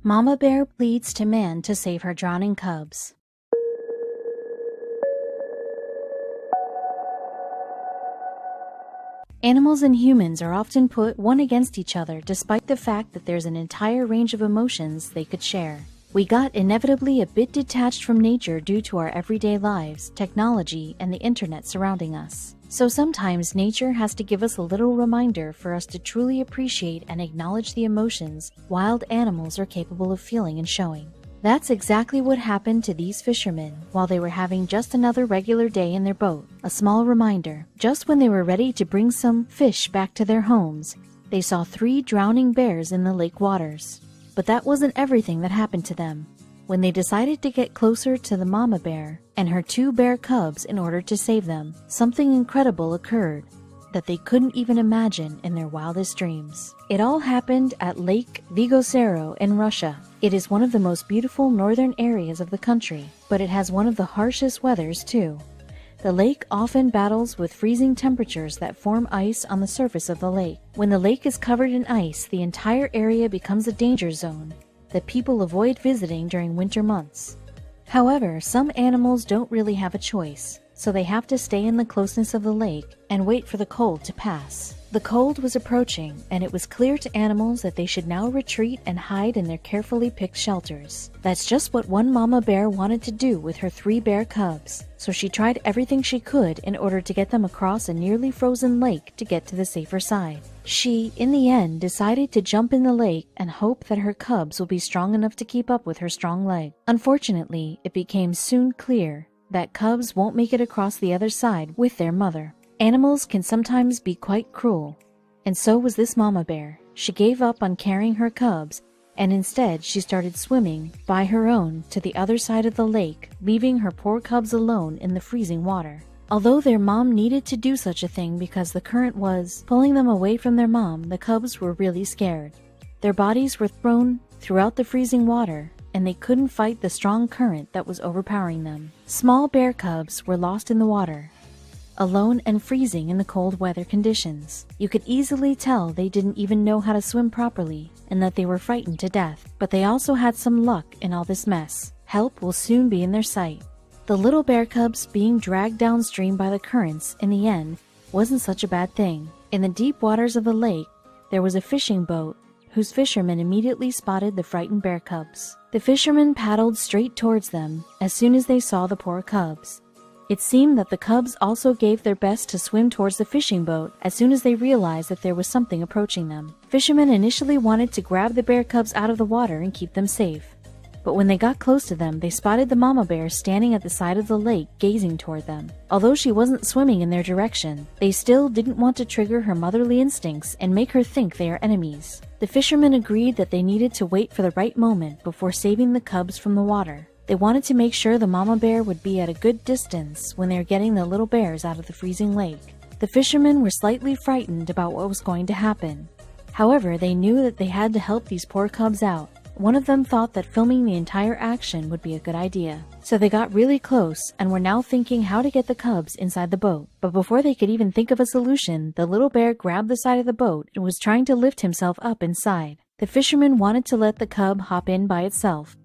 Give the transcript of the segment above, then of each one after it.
Mama bear pleads to man to save her drowning cubs. Animals and humans are often put one against each other despite the fact that there's an entire range of emotions they could share. We got inevitably a bit detached from nature due to our everyday lives, technology, and the internet surrounding us. So sometimes nature has to give us a little reminder for us to truly appreciate and acknowledge the emotions wild animals are capable of feeling and showing. That's exactly what happened to these fishermen while they were having just another regular day in their boat. A small reminder, just when they were ready to bring some fish back to their homes, they saw 3 drowning bears in the lake waters. But that wasn't everything that happened to them. When they decided to get closer to the mama bear and her 2 bear cubs in order to save them, something incredible occurred that they couldn't even imagine in their wildest dreams. It all happened at Lake Vigosero in Russia. It is one of the most beautiful northern areas of the country, but it has one of the harshest weathers too. The lake often battles with freezing temperatures that form ice on the surface of the lake. When the lake is covered in ice, the entire area becomes a danger zone that people avoid visiting during winter months. However, some animals don't really have a choice, so they have to stay in the closeness of the lake and wait for the cold to pass. The cold was approaching, and it was clear to animals that they should now retreat and hide in their carefully picked shelters. That's just what one mama bear wanted to do with her 3 bear cubs, so she tried everything she could in order to get them across a nearly frozen lake to get to the safer side. She, in the end, decided to jump in the lake and hope that her cubs will be strong enough to keep up with her strong leg. Unfortunately, it became soon clear that cubs won't make it across the other side with their mother. Animals can sometimes be quite cruel, and so was this mama bear. She gave up on carrying her cubs, and instead she started swimming by her own to the other side of the lake, leaving her poor cubs alone in the freezing water. Although their mom needed to do such a thing because the current was pulling them away from their mom, the cubs were really scared. Their bodies were thrown throughout the freezing water, and they couldn't fight the strong current that was overpowering them. Small bear cubs were lost in the water, alone and freezing in the cold weather conditions. You could easily tell they didn't even know how to swim properly and that they were frightened to death. But they also had some luck in all this mess. Help will soon be in their sight. The little bear cubs being dragged downstream by the currents in the end wasn't such a bad thing. In the deep waters of the lake, there was a fishing boat whose fishermen immediately spotted the frightened bear cubs. The fishermen paddled straight towards them as soon as they saw the poor cubs. It seemed that the cubs also gave their best to swim towards the fishing boat as soon as they realized that there was something approaching them. Fishermen initially wanted to grab the bear cubs out of the water and keep them safe. But when they got close to them, they spotted the mama bear standing at the side of the lake gazing toward them. Although she wasn't swimming in their direction, they still didn't want to trigger her motherly instincts and make her think they are enemies. The fishermen agreed that they needed to wait for the right moment before saving the cubs from the water. They wanted to make sure the mama bear would be at a good distance when they were getting the little bears out of the freezing lake. The fishermen were slightly frightened about what was going to happen. However, they knew that they had to help these poor cubs out. One of them thought that filming the entire action would be a good idea. So they got really close and were now thinking how to get the cubs inside the boat. But before they could even think of a solution, the little bear grabbed the side of the boat and was trying to lift himself up inside. The fisherman wanted to let the cub hop in by itself,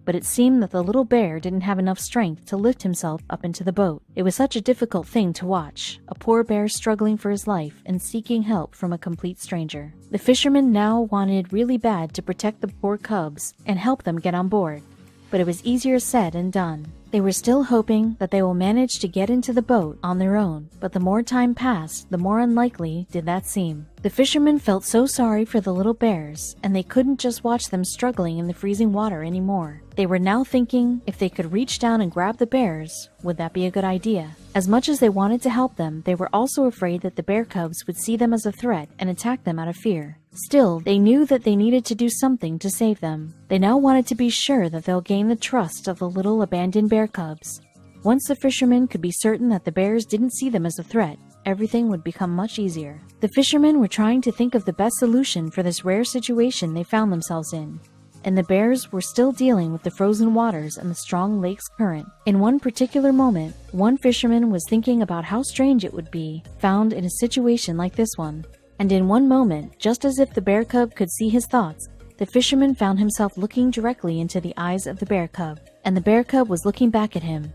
but it seemed that the little bear didn't have enough strength to lift himself up into the boat. It was such a difficult thing to watch, a poor bear struggling for his life and seeking help from a complete stranger. The fisherman now wanted really bad to protect the poor cubs and help them get on board, but it was easier said than done. They were still hoping that they will manage to get into the boat on their own, but the more time passed, the more unlikely did that seem. The fishermen felt so sorry for the little bears, and they couldn't just watch them struggling in the freezing water anymore. They were now thinking if they could reach down and grab the bears, would that be a good idea? As much as they wanted to help them, they were also afraid that the bear cubs would see them as a threat and attack them out of fear. Still, they knew that they needed to do something to save them. They now wanted to be sure that they'll gain the trust of the little abandoned bear cubs. Once the fishermen could be certain that the bears didn't see them as a threat, everything would become much easier. The fishermen were trying to think of the best solution for this rare situation they found themselves in, and the bears were still dealing with the frozen waters and the strong lake's current. In one particular moment, one fisherman was thinking about how strange it would be found in a situation like this one. And in one moment, just as if the bear cub could see his thoughts, The fisherman found himself looking directly into the eyes of the bear cub, and the bear cub was looking back at him.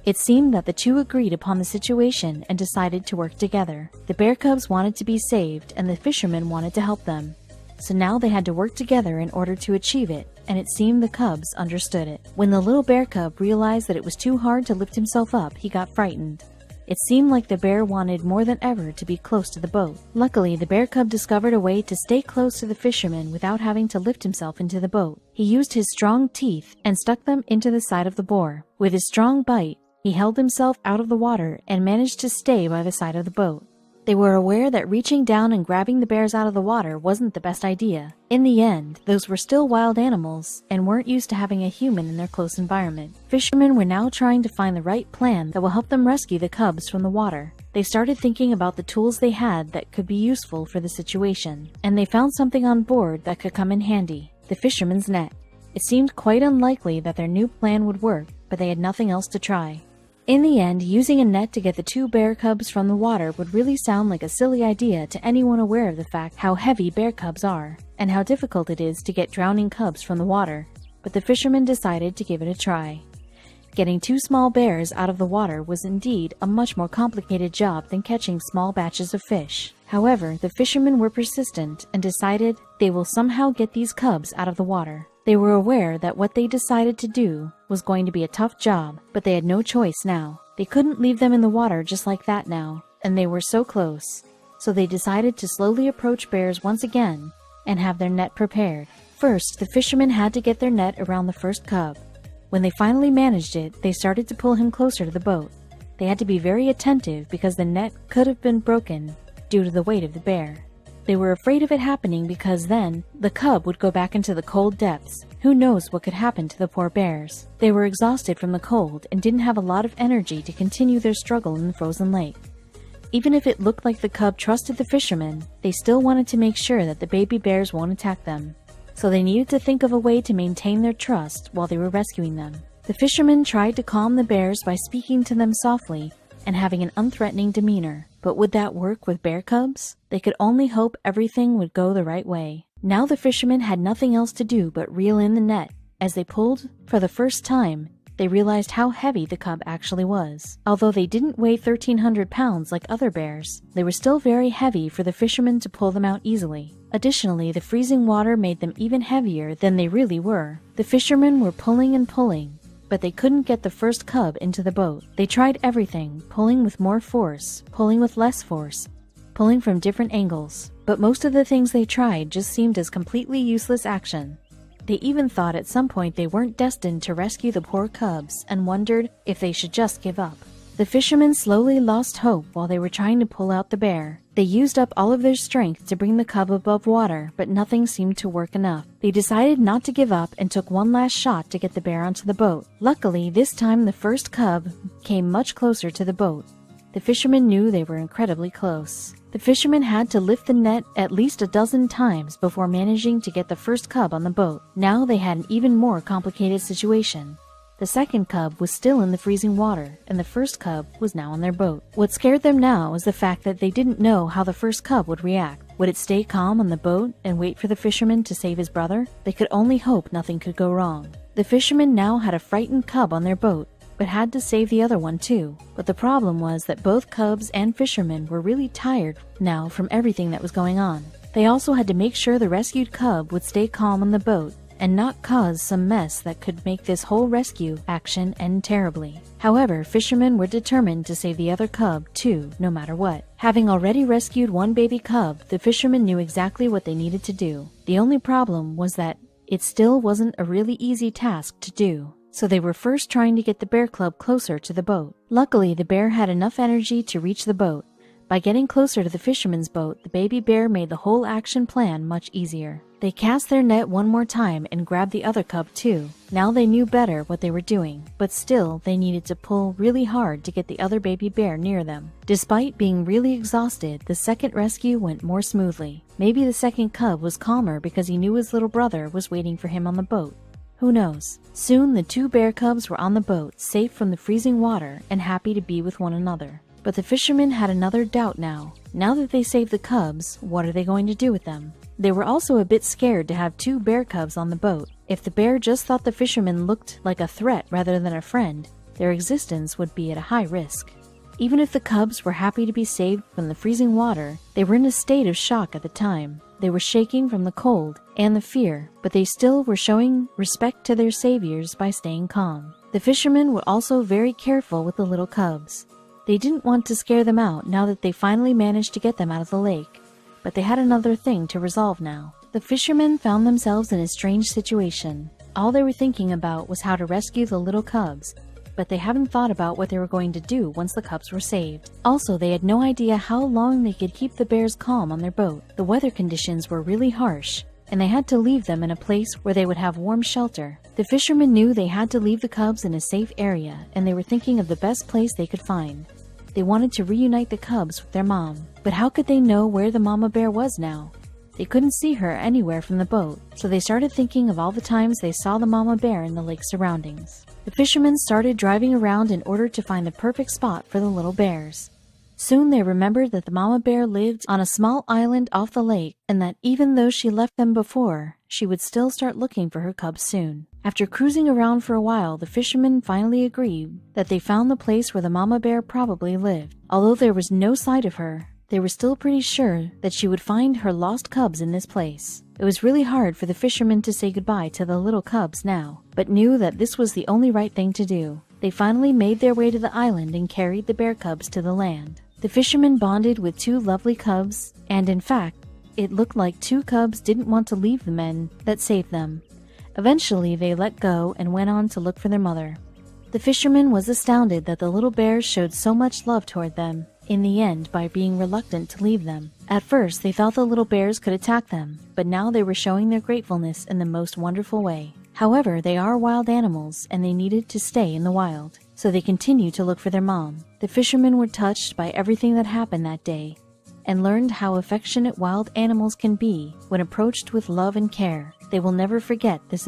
It seemed that the two agreed upon the situation and decided to work together. The bear cubs wanted to be saved, and the fisherman wanted to help them. So now they had to work together in order to achieve it, and it seemed the cubs understood it. When the little bear cub realized that it was too hard to lift himself up, he got frightened. It seemed like the bear wanted more than ever to be close to the boat. Luckily, the bear cub discovered a way to stay close to the fisherman without having to lift himself into the boat. He used his strong teeth and stuck them into the side of the boar. With his strong bite, he held himself out of the water and managed to stay by the side of the boat. They were aware that reaching down and grabbing the bears out of the water wasn't the best idea. In the end, those were still wild animals and weren't used to having a human in their close environment. Fishermen were now trying to find the right plan that will help them rescue the cubs from the water. They started thinking about the tools they had that could be useful for the situation, and they found something on board that could come in handy: the fisherman's net. It seemed quite unlikely that their new plan would work, but they had nothing else to try. In the end, using a net to get the two bear cubs from the water would really sound like a silly idea to anyone aware of the fact how heavy bear cubs are, and how difficult it is to get drowning cubs from the water, but the fisherman decided to give it a try. Getting two small bears out of the water was indeed a much more complicated job than catching small batches of fish. However, the fishermen were persistent and decided they will somehow get these cubs out of the water. They were aware that what they decided to do was going to be a tough job, but they had no choice now. They couldn't leave them in the water just like that now, and they were so close. So they decided to slowly approach bears once again and have their net prepared. First, the fishermen had to get their net around the first cub. When they finally managed it, they started to pull him closer to the boat. They had to be very attentive because the net could have been broken due to the weight of the bear. They were afraid of it happening because then the cub would go back into the cold depths. Who knows what could happen to the poor bears? They were exhausted from the cold and didn't have a lot of energy to continue their struggle in the frozen lake. Even if it looked like the cub trusted the fishermen, they still wanted to make sure that the baby bears won't attack them. So they needed to think of a way to maintain their trust while they were rescuing them. The fishermen tried to calm the bears by speaking to them softly and having an unthreatening demeanor. But would that work with bear cubs? They could only hope everything would go the right way. Now the fishermen had nothing else to do but reel in the net. As they pulled, for the first time, they realized how heavy the cub actually was. Although they didn't weigh 1,300 pounds like other bears, they were still very heavy for the fishermen to pull them out easily. Additionally, the freezing water made them even heavier than they really were. The fishermen were pulling and pulling, but they couldn't get the first cub into the boat. They tried everything, pulling with more force, pulling with less force, pulling from different angles, but most of the things they tried just seemed as completely useless action. They even thought at some point they weren't destined to rescue the poor cubs and wondered if they should just give up. The fishermen slowly lost hope while they were trying to pull out the bear. They used up all of their strength to bring the cub above water, but nothing seemed to work enough. They decided not to give up and took one last shot to get the bear onto the boat. Luckily, this time the first cub came much closer to the boat. The fishermen knew they were incredibly close. The fishermen had to lift the net at least a dozen times before managing to get the first cub on the boat. Now they had an even more complicated situation. The second cub was still in the freezing water, and the first cub was now on their boat. What scared them now was the fact that they didn't know how the first cub would react. Would it stay calm on the boat and wait for the fisherman to save his brother? They could only hope nothing could go wrong. The fishermen now had a frightened cub on their boat, but had to save the other one too. But the problem was that both cubs and fishermen were really tired now from everything that was going on. They also had to make sure the rescued cub would stay calm on the boat and not cause some mess that could make this whole rescue action end terribly. However, fishermen were determined to save the other cub too, no matter what. Having already rescued one baby cub, the fishermen knew exactly what they needed to do. The only problem was that it still wasn't a really easy task to do. So they were first trying to get the bear cub closer to the boat. Luckily, the bear had enough energy to reach the boat. By getting closer to the fisherman's boat, the baby bear made the whole action plan much easier. They cast their net one more time and grabbed the other cub too. Now they knew better what they were doing, but still they needed to pull really hard to get the other baby bear near them. Despite being really exhausted, the second rescue went more smoothly. Maybe the second cub was calmer because he knew his little brother was waiting for him on the boat. Who knows? Soon the two bear cubs were on the boat, safe from the freezing water and happy to be with one another. But the fishermen had another doubt now. Now that they saved the cubs, what are they going to do with them? They were also a bit scared to have 2 bear cubs on the boat. If the bear just thought the fishermen looked like a threat rather than a friend, their existence would be at a high risk. Even if the cubs were happy to be saved from the freezing water, they were in a state of shock at the time. They were shaking from the cold and the fear, but they still were showing respect to their saviors by staying calm. The fishermen were also very careful with the little cubs. They didn't want to scare them out now that they finally managed to get them out of the lake, but they had another thing to resolve now. The fishermen found themselves in a strange situation. All they were thinking about was how to rescue the little cubs, but they haven't thought about what they were going to do once the cubs were saved. Also, they had no idea how long they could keep the bears calm on their boat. The weather conditions were really harsh, and they had to leave them in a place where they would have warm shelter. The fishermen knew they had to leave the cubs in a safe area, and they were thinking of the best place they could find. They wanted to reunite the cubs with their mom, but how could they know where the mama bear was now? They couldn't see her anywhere from the boat, so they started thinking of all the times they saw the mama bear in the lake surroundings. The fishermen started driving around in order to find the perfect spot for the little bears. Soon they remembered that the mama bear lived on a small island off the lake, and that even though she left them before, she would still start looking for her cubs soon. After cruising around for a while, the fishermen finally agreed that they found the place where the mama bear probably lived. Although there was no sight of her, they were still pretty sure that she would find her lost cubs in this place. It was really hard for the fishermen to say goodbye to the little cubs now, but knew that this was the only right thing to do. They finally made their way to the island and carried the bear cubs to the land. The fishermen bonded with 2 lovely cubs, and in fact, it looked like 2 cubs didn't want to leave the men that saved them. Eventually, they let go and went on to look for their mother. The fisherman was astounded that the little bears showed so much love toward them in the end by being reluctant to leave them. At first, they thought the little bears could attack them, but now they were showing their gratefulness in the most wonderful way. However, they are wild animals, and they needed to stay in the wild, so they continued to look for their mom. The fishermen were touched by everything that happened that day, and learned how affectionate wild animals can be when approached with love and care. They will never forget this